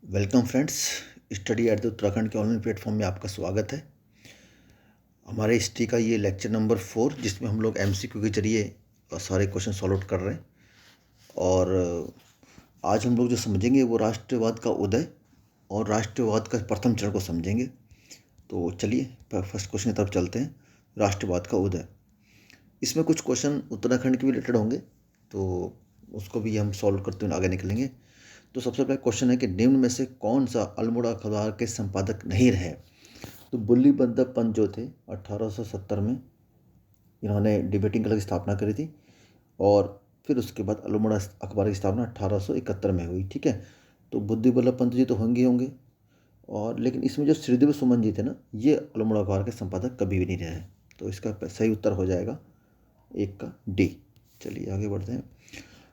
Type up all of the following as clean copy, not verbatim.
Welcome friends. Study at the Uttarakhand के online platform में आपका स्वागत है। हमारे हिस्ट्री का ये लेक्चर नंबर 4 जिसमें हम लोग एमसीक्यू के जरिए सारे क्वेश्चन सॉल्व आउट कर रहे हैं। और आज हम लोग जो समझेंगे वो राष्ट्रवाद का उदय और राष्ट्रवाद का प्रथम चरण को समझेंगे। तो चलिए फर्स्ट क्वेश्चन की तरफ चलते हैं। राष्ट्रवाद का उदय, इसमें कुछ क्वेश्चन उत्तराखंड के भी रिलेटेड होंगे, तो उसको भी हम सॉल्व करते हुए आगे निकलेंगे। तो सबसे पहला क्वेश्चन है कि निम्न में से कौन सा अल्मोड़ा अखबार के संपादक नहीं रहे। तो बुल्ली बंदर पंत जो थे 1870 में इन्होंने डिबेटिंग क्लब की स्थापना करी थी, और फिर उसके बाद अल्मोड़ा अखबार की स्थापना 1871 में हुई। ठीक है, तो बुद्धि बल्लभ पंत जी तो होंगे और लेकिन इसमें जो श्रीदेव सुमन जी थे ना, ये अल्मोड़ा अखबार के संपादक कभी भी नहीं रहे। तो इसका सही उत्तर हो जाएगा एक का डी। चलिए आगे बढ़ते हैं।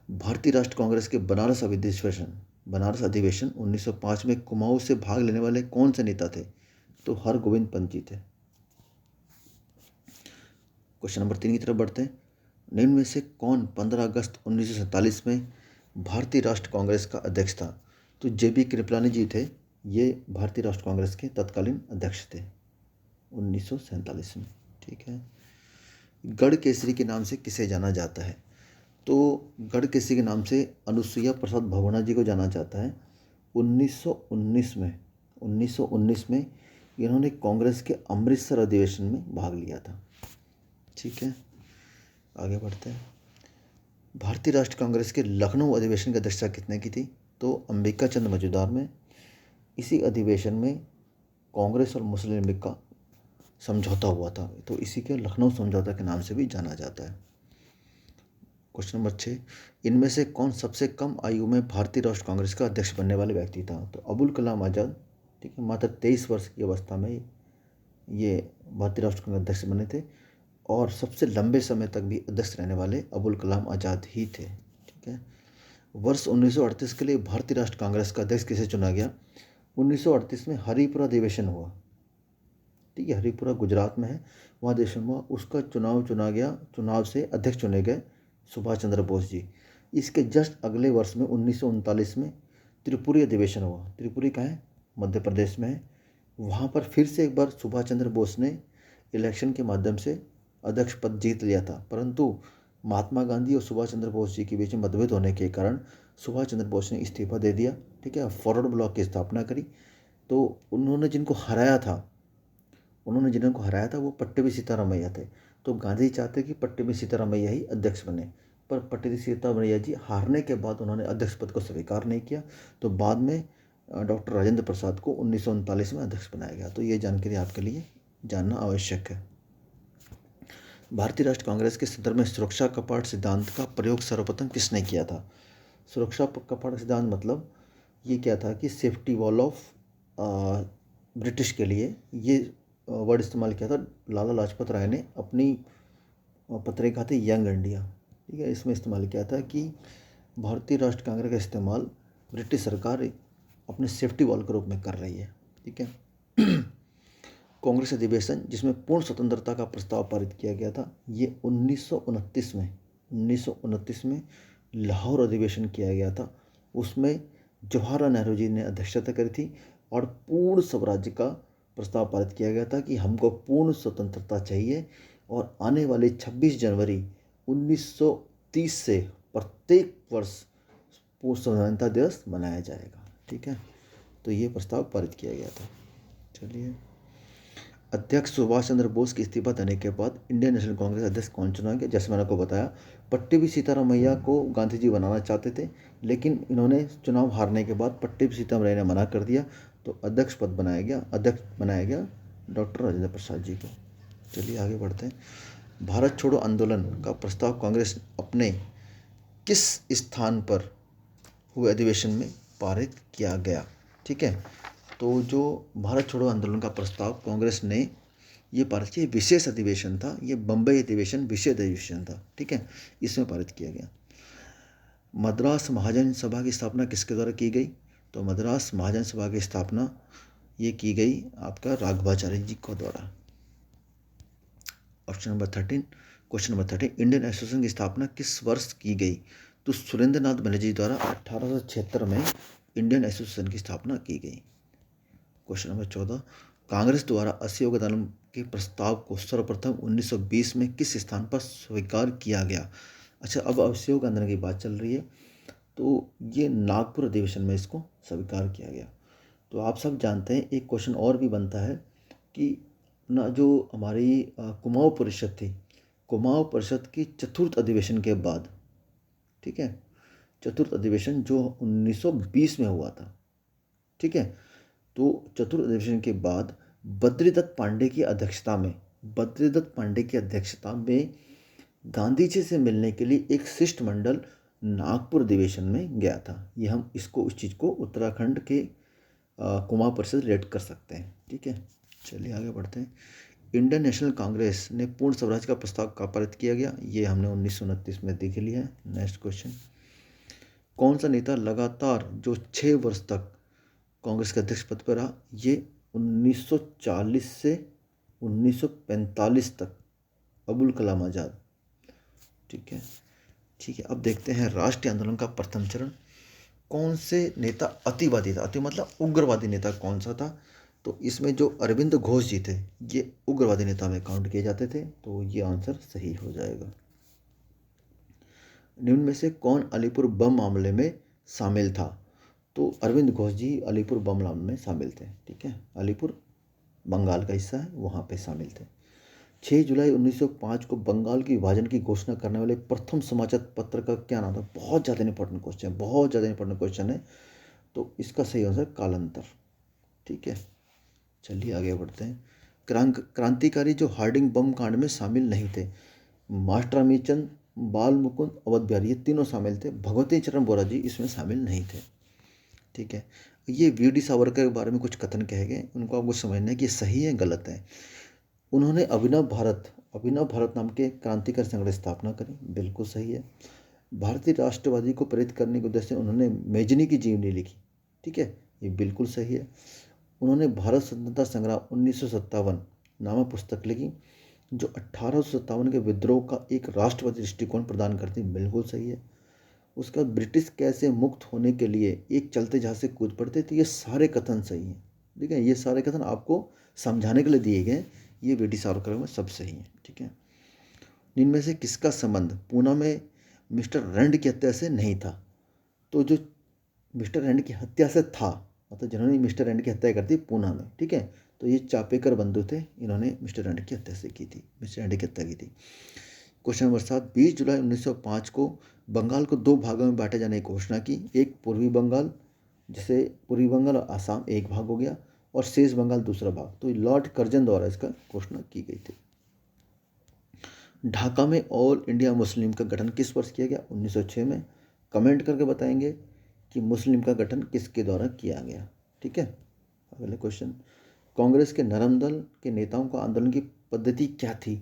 भारतीय राष्ट्र कांग्रेस के बनारस अधिवेशन 1905 में कुमाऊं से भाग लेने वाले कौन से नेता थे। तो हरगोविंद पंत जी थे। क्वेश्चन नंबर 3 की तरफ बढ़ते हैं। निम्न में से कौन 15 अगस्त 1947 में भारतीय राष्ट्र कांग्रेस का अध्यक्ष था। तो जेबी कृपलानी जी थे, ये भारतीय राष्ट्र कांग्रेस के तत्कालीन अध्यक्ष थे 1947 में। ठीक है, गढ़ केसरी के नाम से किसे जाना जाता है। तो गढ़ केसरी के नाम से अनुसुईया प्रसाद भगोना जी को जाना जाता है। 1919 में इन्होंने कांग्रेस के अमृतसर अधिवेशन में भाग लिया था। ठीक है, आगे बढ़ते हैं। भारतीय राष्ट्र कांग्रेस के लखनऊ अधिवेशन की अध्यक्षता कितने की थी। तो अंबिका चंद मजूमदार में। इसी अधिवेशन में कांग्रेस और मुस्लिम लीग का समझौता हुआ था, तो इसी के लखनऊ समझौता के नाम से भी जाना जाता है। क्वेश्चन नंबर 6, इनमें से कौन सबसे कम आयु में भारतीय राष्ट्र कांग्रेस का अध्यक्ष बनने वाले व्यक्ति था। तो अबुल कलाम आज़ाद। ठीक है, मात्र 23 वर्ष की अवस्था में ये भारतीय राष्ट्र कांग्रेस अध्यक्ष बने थे, और सबसे लंबे समय तक भी अध्यक्ष रहने वाले अबुल कलाम आज़ाद ही थे। ठीक है, वर्ष 1938 के लिए भारतीय राष्ट्र कांग्रेस का अध्यक्ष किसे चुना गया। 1938 में हरिपुरा अधिवेशन हुआ। ठीक है, हरिपुरा गुजरात में है, वहाँ अधिवेशन हुआ, उसका चुनाव चुना गया। चुनाव से अध्यक्ष चुने गए सुभाष चंद्र बोस जी। इसके जस्ट अगले वर्ष में 1939 में त्रिपुरी अधिवेशन हुआ। त्रिपुरी कहाँ है, मध्य प्रदेश में है। वहाँ पर फिर से एक बार सुभाष चंद्र बोस ने इलेक्शन के माध्यम से अध्यक्ष पद जीत लिया था, परंतु महात्मा गांधी और सुभाष चंद्र बोस जी के बीच में मतभेद होने के कारण सुभाष चंद्र बोस ने इस्तीफा दे दिया। ठीक है, फॉरवर्ड ब्लॉक की स्थापना करी। तो उन्होंने जिनको हराया था वो पट्टेभी सीतारामैया थे। तो गांधी चाहते कि पट्टेभी सीतारामैया ही अध्यक्ष बने, पर पट्टेभी सीतारामैया जी हारने के बाद उन्होंने अध्यक्ष पद को स्वीकार नहीं किया। तो बाद में डॉक्टर राजेंद्र प्रसाद को 1939 में अध्यक्ष बनाया गया। तो ये जानकारी आपके लिए जानना आवश्यक है। भारतीय राष्ट्र कांग्रेस के संदर्भ में सुरक्षा कपाट सिद्धांत का प्रयोग सर्वप्रथम किसने किया था। सुरक्षा कपाट सिद्धांत मतलब ये क्या था कि सेफ्टी वॉल ऑफ ब्रिटिश के लिए ये वर्ड इस्तेमाल किया था लाला लाजपत राय ने अपनी पत्रिका थी यंग इंडिया। ठीक है, इसमें इस्तेमाल किया था कि भारतीय राष्ट्र कांग्रेस का इस्तेमाल ब्रिटिश सरकार अपने सेफ्टी वॉल के रूप में कर रही है। ठीक है, कांग्रेस अधिवेशन जिसमें पूर्ण स्वतंत्रता का प्रस्ताव पारित किया गया था, ये 1929 में लाहौर अधिवेशन किया गया था। उसमें जवाहरलाल नेहरू जी ने अध्यक्षता करी थी और पूर्ण स्वराज्य का प्रस्ताव पारित किया गया था कि हमको पूर्ण स्वतंत्रता चाहिए, और आने वाले 26 जनवरी 1930 से प्रत्येक वर्ष पूर्ण स्वतंत्रता दिवस मनाया जाएगा। ठीक है, तो ये प्रस्ताव पारित किया गया था। चलिए, अध्यक्ष सुभाष चंद्र बोस के इस्तीफा देने के बाद इंडियन नेशनल कांग्रेस अध्यक्ष कौन चुना गया। जैसे मैंने आपको बताया, पट्टेभी सीतारामैया को गांधी जी बनाना चाहते थे, लेकिन इन्होंने चुनाव हारने के बाद पट्टेभी सीतारामैया ने मना कर दिया, तो अध्यक्ष बनाया गया डॉक्टर राजेंद्र प्रसाद जी को। चलिए आगे बढ़ते हैं। भारत छोड़ो आंदोलन का प्रस्ताव कांग्रेस अपने किस स्थान पर हुए अधिवेशन में पारित किया गया। ठीक है, तो जो भारत छोड़ो आंदोलन का प्रस्ताव कांग्रेस ने ये पारित किया, विशेष अधिवेशन था, ये बम्बई अधिवेशन विशेष अधिवेशन था। ठीक है, इसमें पारित किया गया। मद्रास महाजन सभा की स्थापना किसके द्वारा की गई। तो मद्रास महाजन सभा की स्थापना ये की गई आपका राघवाचार्य जी को द्वारा। क्वेश्चन नंबर 13, इंडियन एसोसिएशन की स्थापना किस वर्ष की गई। तो सुरेंद्र नाथ बनर्जी द्वारा 1876 में इंडियन एसोसिएशन की स्थापना की गई। क्वेश्चन नंबर 14, कांग्रेस द्वारा असहयोग आंदोलन के प्रस्ताव को सर्वप्रथम 1920 में किस स्थान पर स्वीकार किया गया? अच्छा, अब असहयोग आंदोलन की बात चल रही है, तो ये नागपुर अधिवेशन में इसको स्वीकार किया गया। तो आप सब जानते हैं, एक क्वेश्चन और भी बनता है कि ना जो हमारी कुमाऊं परिषद थी, कुमाऊं परिषद की चतुर्थ अधिवेशन के बाद, ठीक है, चतुर्थ अधिवेशन जो 1920 में हुआ था, ठीक है, तो चतुर्थ अधिवेशन के बाद बद्रीदत्त पांडे की अध्यक्षता में गांधी जी से मिलने के लिए एक शिष्टमंडल नागपुर अधिवेशन में गया था। ये हम इसको उस चीज़ को उत्तराखंड के कुमाऊं परिषद रिलेट कर सकते हैं, ठीक है। चलिए आगे बढ़ते हैं। इंडियन नेशनल कांग्रेस ने पूर्ण स्वराज का प्रस्ताव कब पारित किया गया? ये हमने 1929 में देख लिया है। नेक्स्ट क्वेश्चन, कौन सा नेता लगातार जो 6 वर्ष तक कांग्रेस के अध्यक्ष पद पर रहा? ये 1940 से 1945 तक अबुल कलाम आज़ाद, ठीक है। ठीक है, अब देखते हैं राष्ट्रीय आंदोलन का प्रथम चरण। कौन से नेता अतिवादी था? अति मतलब उग्रवादी नेता कौन सा था? तो इसमें जो अरविंद घोष जी थे, ये उग्रवादी नेता में काउंट किए जाते थे, तो ये आंसर सही हो जाएगा। निम्न में से कौन अलीपुर बम मामले में शामिल था? तो अरविंद घोष जी अलीपुर बम मामले में शामिल थे, ठीक है। अलीपुर बंगाल का हिस्सा है, वहाँ पे शामिल थे। 6 जुलाई 1905 को बंगाल की विभाजन की घोषणा करने वाले प्रथम समाचार पत्र का क्या नाम था? बहुत ज़्यादा इंपॉर्टेंट क्वेश्चन है, तो इसका सही आंसर कालांतर, ठीक है। चलिए आगे बढ़ते हैं। क्रांतिकारी जो हार्डिंग बम कांड में शामिल नहीं थे, मास्टर अमीचंद, बाल मुकुंद, अवध बिहारी, ये तीनों शामिल थे। भगवती चरण बोरा जी इसमें शामिल नहीं थे, ठीक है। ये वी.डी. सावरकर के बारे में कुछ कथन कहे गए, उनको आपको समझना है कि सही है गलत है। उन्होंने अभिनव भारत नाम के क्रांतिकारी संगठन की स्थापना करी, बिल्कुल सही है। भारतीय राष्ट्रवादी को प्रेरित करने के उद्देश्य से उन्होंने मेजनी की जीवनी लिखी, ठीक है, ये बिल्कुल सही है। उन्होंने भारत स्वतंत्रता संग्राम 1957 नामक पुस्तक लिखी, जो 1857 के विद्रोह का एक राष्ट्रवादी दृष्टिकोण प्रदान करती, बिल्कुल सही है। उसका ब्रिटिश कैद से मुक्त होने के लिए एक चलते जहाज से कूद पड़ते, तो ये सारे कथन सही हैं, ठीक है। ये सारे कथन आपको समझाने के लिए दिए गए, ये वी.डी. सावरकर में सब सही है, ठीक है। इनमें से किसका संबंध पूना में मिस्टर रैंड की हत्या से नहीं था? तो जो मिस्टर रैंड की हत्या से था, मतलब जिन्होंने मिस्टर रैंड की हत्या कर दी पूना में, ठीक है, तो ये चापेकर बंधु थे, इन्होंने मिस्टर रैंड की हत्या की थी। क्वेश्चन नंबर 7, 20 जुलाई 1905 को बंगाल को 2 भागों में बांटे जाने की घोषणा की। एक पूर्वी बंगाल, जिसे पूर्वी बंगाल और आसाम एक भाग हो गया, और शेष बंगाल दूसरा भाग, तो लॉर्ड कर्जन द्वारा इसका घोषणा की गई थी। ढाका में ऑल इंडिया मुस्लिम का गठन किस वर्ष किया गया? 1906 में। कमेंट करके बताएंगे कि मुस्लिम का गठन किसके द्वारा किया गया, ठीक है। अगले क्वेश्चन, कांग्रेस के नरम दल के नेताओं का आंदोलन की पद्धति क्या थी?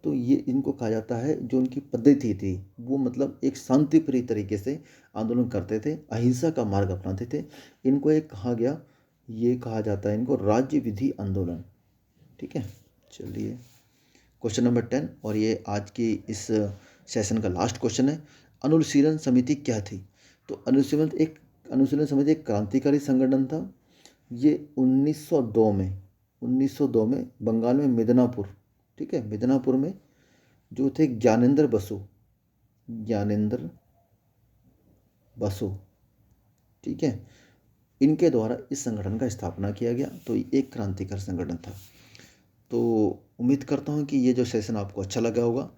तो ये इनको कहा जाता है, जो उनकी पद्धति थी वो मतलब एक शांतिप्रिय तरीके से आंदोलन करते थे, अहिंसा का मार्ग अपनाते थे। इनको एक कहा गया, ये कहा जाता है इनको राज्य विधि आंदोलन, ठीक है। चलिए क्वेश्चन नंबर 10, और ये आज की इस सेशन का लास्ट क्वेश्चन है। अनुशीलन समिति क्या थी? तो अनुशीलन समिति एक क्रांतिकारी संगठन था। ये 1902 में बंगाल में मिदनापुर, ठीक है, मिदनापुर में जो थे ज्ञानेंद्र बसु, ठीक है, इनके द्वारा इस संगठन का स्थापना किया गया। तो एक क्रांतिकारी संगठन था। तो उम्मीद करता हूँ कि ये जो सेशन आपको अच्छा लगा होगा,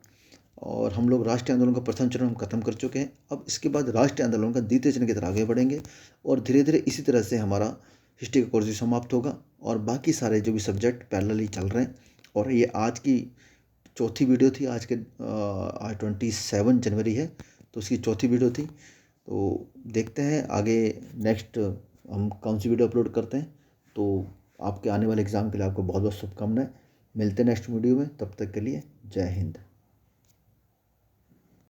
और हम लोग राष्ट्रीय आंदोलन का प्रथम चरण हम खत्म कर चुके हैं। अब इसके बाद राष्ट्रीय आंदोलन का द्वितीय चरण की तरफ आगे बढ़ेंगे, और धीरे धीरे इसी तरह से हमारा हिस्ट्री का कोर्स भी समाप्त होगा, और बाकी सारे जो भी सब्जेक्ट पैरेलली चल रहे हैं। और ये आज की चौथी वीडियो थी, आज 27 जनवरी है, तो उसकी चौथी वीडियो थी। तो देखते हैं आगे नेक्स्ट हम कौन सी वीडियो अपलोड करते हैं। तो आपके आने वाले एग्ज़ाम के लिए आपको बहुत बहुत शुभकामनाएं। मिलते हैं नेक्स्ट वीडियो में, तब तक के लिए जय हिंद।